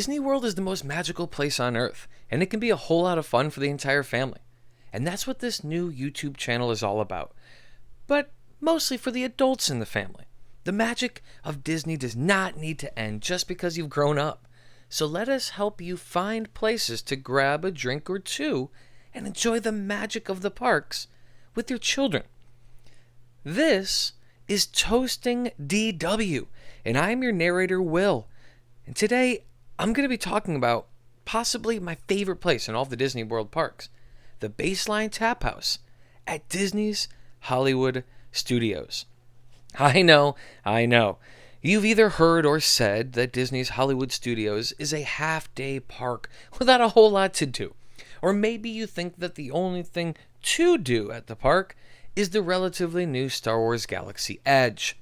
Disney World is the most magical place on earth, and it can be a whole lot of fun for the entire family. And that's what this new YouTube channel is all about. But mostly for the adults in the family. The magic of Disney does not need to end just because you've grown up. So let us help you find places to grab a drink or two and enjoy the magic of the parks with your children. This is Toasting DW, and I'm your narrator, Will. And today, I'm going to be talking about possibly my favorite place in all of the Disney World parks, the Baseline Tap House at Disney's Hollywood Studios. I know. You've either heard or said that Disney's Hollywood Studios is a half-day park without a whole lot to do. Or maybe you think that the only thing to do at the park is the relatively new Star Wars Galaxy Edge.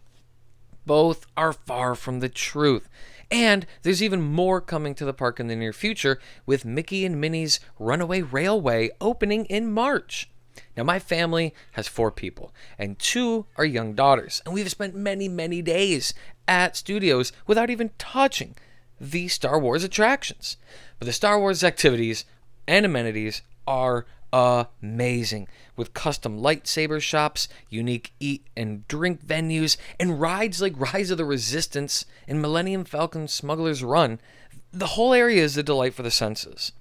Both are far from the truth. And there's even more coming to the park in the near future, with Mickey and Minnie's Runaway Railway opening in March. Now, my family has 4 people, and 2 are young daughters, and we've spent many days at studios without even touching the Star Wars attractions. But the Star Wars activities and amenities are amazing, with custom lightsaber shops, unique eat and drink venues, and rides like Rise of the Resistance and Millennium Falcon Smuggler's Run. The whole area is a delight for the senses.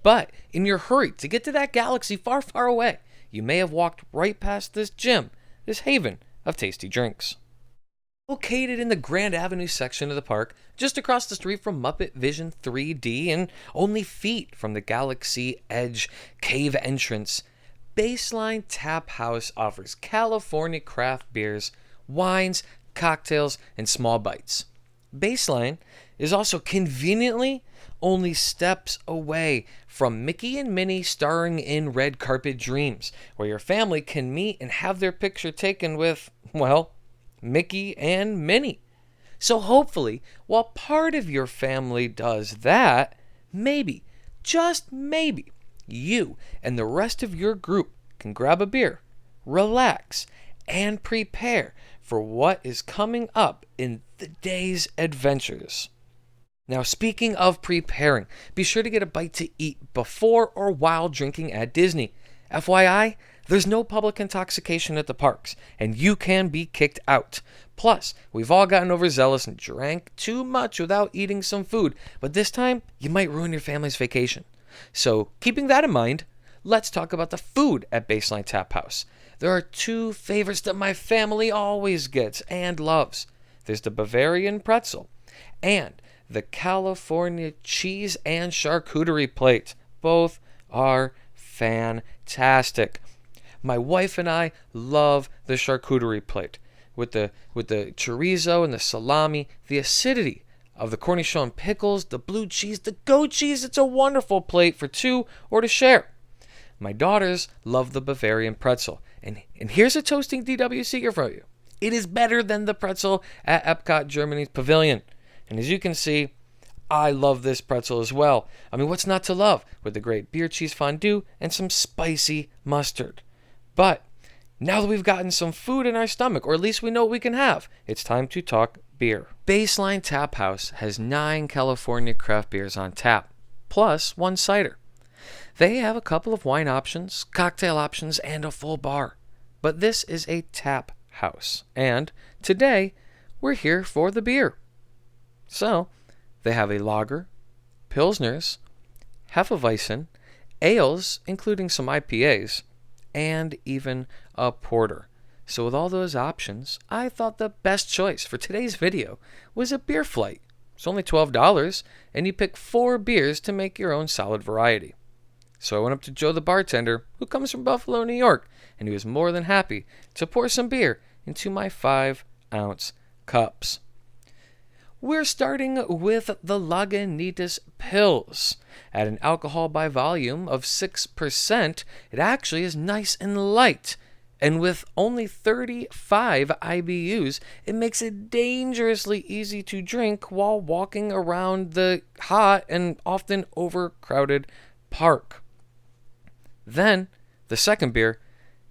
But in your hurry to get to that galaxy far away, you may have walked right past this gym, this haven of tasty drinks. Located in the Grand Avenue section of the park, just across the street from Muppet Vision 3D and only feet from the Galaxy Edge cave entrance, Baseline Tap House offers California craft beers, wines, cocktails, and small bites. Baseline is also conveniently only steps away from Mickey and Minnie starring in Red Carpet Dreams, where your family can meet and have their picture taken with, well, Mickey and Minnie. So hopefully, while part of your family does that, maybe, just maybe, you and the rest of your group can grab a beer, relax, and prepare for what is coming up in the day's adventures. Now, speaking of preparing, be sure to get a bite to eat before or while drinking at Disney. FYI, there's no public intoxication at the parks, and you can be kicked out. Plus, we've all gotten overzealous and drank too much without eating some food, but this time, you might ruin your family's vacation. So, keeping that in mind, let's talk about the food at Baseline Tap House. There are 2 favorites that my family always gets and loves. There's the Bavarian pretzel and the California cheese and charcuterie plate. Both are fantastic. My wife and I love the charcuterie plate. With the chorizo and the salami, the acidity of the cornichon pickles, the blue cheese, the goat cheese, it's a wonderful plate for 2 or to share. My daughters love the Bavarian pretzel. And here's a Toasting DW secret for you. It is better than the pretzel at Epcot Germany's Pavilion. And as you can see, I love this pretzel as well. I mean, what's not to love with the great beer cheese fondue and some spicy mustard? But now that we've gotten some food in our stomach, or at least we know what we can have, it's time to talk beer. Baseline Tap House has 9 California craft beers on tap, plus 1 cider. They have a couple of wine options, cocktail options, and a full bar. But this is a tap house, and today we're here for the beer. So, they have a lager, pilsners, hefeweizen, ales, including some IPAs, and even a porter. So with all those options, I thought the best choice for today's video was a beer flight. It's only $12, and you pick 4 beers to make your own solid variety. So I went up to Joe the bartender, who comes from Buffalo, New York, and he was more than happy to pour some beer into my 5-ounce cups. We're starting with the Lagunitas Pils. At an alcohol by volume of 6%, it actually is nice and light. And with only 35 IBUs, it makes it dangerously easy to drink while walking around the hot and often overcrowded park. Then, the second beer,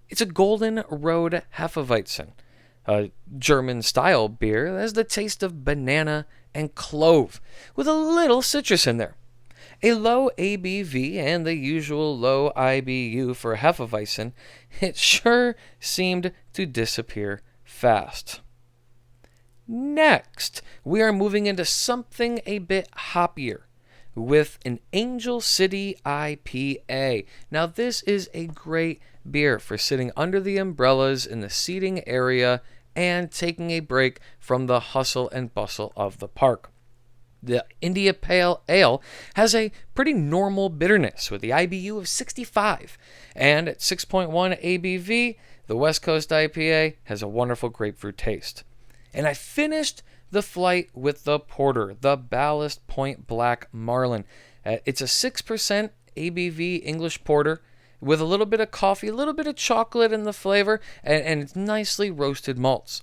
it's a Golden Road Hefeweizen. A German style beer that has the taste of banana and clove, with a little citrus in there. A low ABV and the usual low IBU for Hefeweizen, it sure seemed to disappear fast. Next, we are moving into something a bit hoppier with an Angel City IPA. Now, this is a great beer for sitting under the umbrellas in the seating area and taking a break from the hustle and bustle of the park. The India Pale Ale has a pretty normal bitterness with the IBU of 65, and at 6.1 ABV, the West Coast IPA has a wonderful grapefruit taste. And I finished the flight with the porter, the Ballast Point Black Marlin. It's a 6% ABV English porter with a little bit of coffee, a little bit of chocolate in the flavor, and it's nicely roasted malts.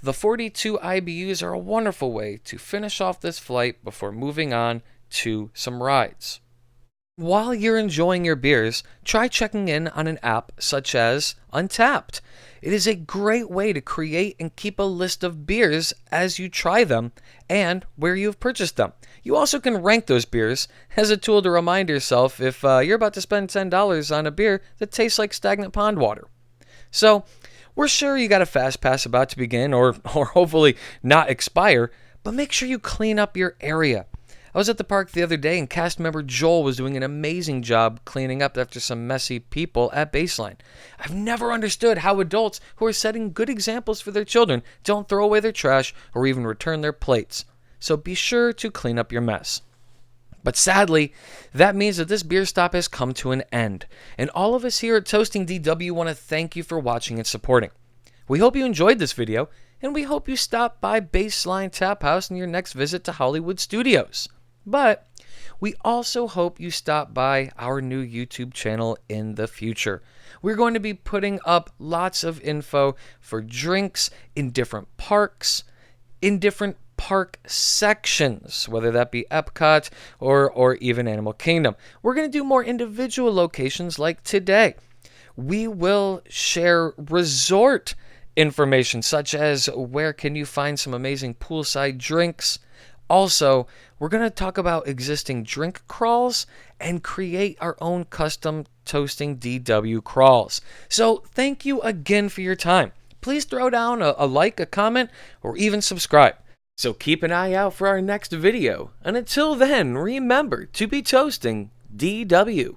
The 42 IBUs are a wonderful way to finish off this flight before moving on to some rides. While you're enjoying your beers, try checking in on an app such as Untappd. It is a great way to create and keep a list of beers as you try them and where you've purchased them. You also can rank those beers as a tool to remind yourself if you're about to spend $10 on a beer that tastes like stagnant pond water. So, we're sure you got a fast pass about to begin or hopefully not expire, but make sure you clean up your area. I was at the park the other day and cast member Joel was doing an amazing job cleaning up after some messy people at Baseline. I've never understood how adults who are setting good examples for their children don't throw away their trash or even return their plates. So be sure to clean up your mess. But sadly, that means that this beer stop has come to an end. And all of us here at Toasting DW want to thank you for watching and supporting. We hope you enjoyed this video, and we hope you stop by Baseline Tap House in your next visit to Hollywood Studios. But we also hope you stop by our new YouTube channel in the future. We're going to be putting up lots of info for drinks in different parks, in different park sections, whether that be Epcot or even Animal Kingdom. We're going to do more individual locations like today. We will share resort information such as where can you find some amazing poolside drinks. Also, we're going to talk about existing drink crawls and create our own custom Toasting DW crawls. So thank you again for your time. Please throw down a like, a comment, or even subscribe. So keep an eye out for our next video. And until then, remember to be toasting DW.